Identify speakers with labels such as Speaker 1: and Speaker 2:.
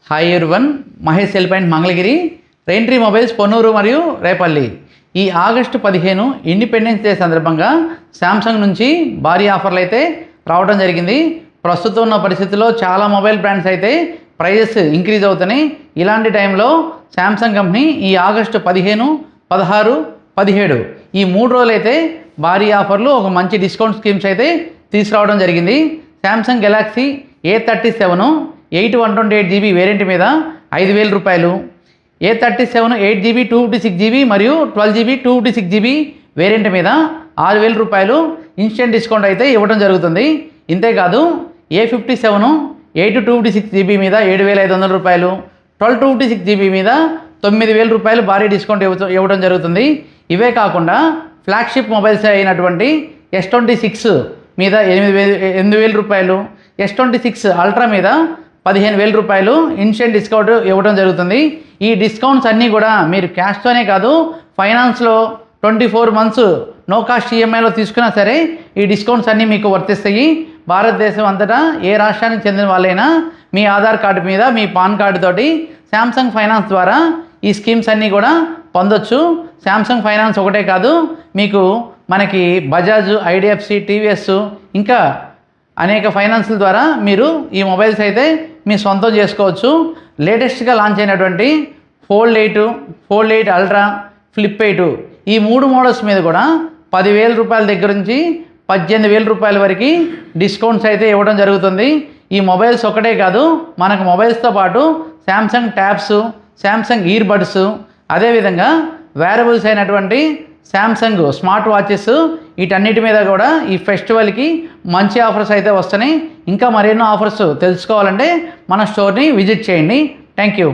Speaker 1: Hi everyone, Mahesh cell point Mangalagiri, Raintree mobiles Ponnuru మరియు రేపల్లి. ఈ August 15 independence day సందర్భంగా శాంసంగ్ నుంచి భారీ ఆఫర్లు అయితే రావడం జరిగింది. ప్రస్తుతం ఉన్న పరిస్థితుల్లో చాలా మొబైల్ బ్రాండ్స్ అయితే ప్రైజెస్ ఇంక్రీజ్ అవుతున్నాయి. ఇలాంటి టైంలో శాంసంగ్ కంపెనీ ఈ ఆగస్టు 15, 16, 17 ఈ 3 రోజులు అయితే భారీ ఆఫర్లు, ఒక మంచి డిస్కౌంట్ స్కీమ్స్ అయితే తీసుకురావడం జరిగింది. Samsung Galaxy A37 128GB variant మీద 5,000 రూపాయలు, A37 8GB 256GB మరియు 12GB 256GB వేరియంట్ మీద 6,000 రూపాయలు ఇన్స్టెంట్ డిస్కౌంట్ అయితే ఇవ్వడం జరుగుతుంది. ఇంతేకాదు A57 256GB మీద 7,500 రూపాయలు, 256GB మీద 9,000 రూపాయలు భారీ డిస్కౌంట్ ఇవ్వడం జరుగుతుంది. ఇవే కాకుండా ఫ్లాగ్షిప్ మొబైల్స్ అయినటువంటి S26 మీద 8,000 రూపాయలు, S26 అల్ట్రా మీద 15,000 రూపాయలు ఇన్స్టెంట్ డిస్కౌంట్ ఇవ్వడం జరుగుతుంది. ఈ డిస్కౌంట్స్ అన్నీ కూడా మీరు క్యాష్తోనే కాదు, ఫైనాన్స్లో 24 మంత్స్ నో కాస్ట్ ఈఎంఐలో తీసుకున్నా సరే ఈ డిస్కౌంట్స్ అన్నీ మీకు వర్తిస్తాయి. భారతదేశం అంతటా ఏ రాష్ట్రానికి చెందిన వాళ్ళైనా మీ ఆధార్ కార్డు మీద మీ పాన్ కార్డు తోటి శాంసంగ్ ఫైనాన్స్ ద్వారా ఈ స్కీమ్స్ అన్నీ కూడా పొందొచ్చు. శాంసంగ్ ఫైనాన్స్ ఒకటే కాదు, మీకు మనకి బజాజ్, ఐడిఎఫ్సి, టీవీఎస్ ఇంకా అనేక ఫైనాన్స్ల ద్వారా మీరు ఈ మొబైల్స్ అయితే మీ సొంతం చేసుకోవచ్చు. లేటెస్ట్గా లాంచ్ అయినటువంటి ఫోల్డ్ 8 అల్ట్రా, ఫ్లిప్ 8 ఈ 3 మోడల్స్ మీద కూడా 10,000 రూపాయల దగ్గర నుంచి 18,000 రూపాయల వరకు డిస్కౌంట్స్ అయితే ఇవ్వడం జరుగుతుంది. ఈ మొబైల్స్ ఒకటే కాదు, మనకు మొబైల్స్తో పాటు Samsung tabs, Samsung ear buds, అదేవిధంగా వేరబుల్స్ అయినటువంటి శాంసంగ్ స్మార్ట్ వాచెస్, వీటన్నిటి మీద కూడా ఈ ఫెస్టివల్కి మంచి ఆఫర్స్ అయితే వస్తున్నాయి. ఇంకా మరెన్నో ఆఫర్స్ తెలుసుకోవాలంటే మన స్టోర్ని విజిట్ చేయండి. Thank you.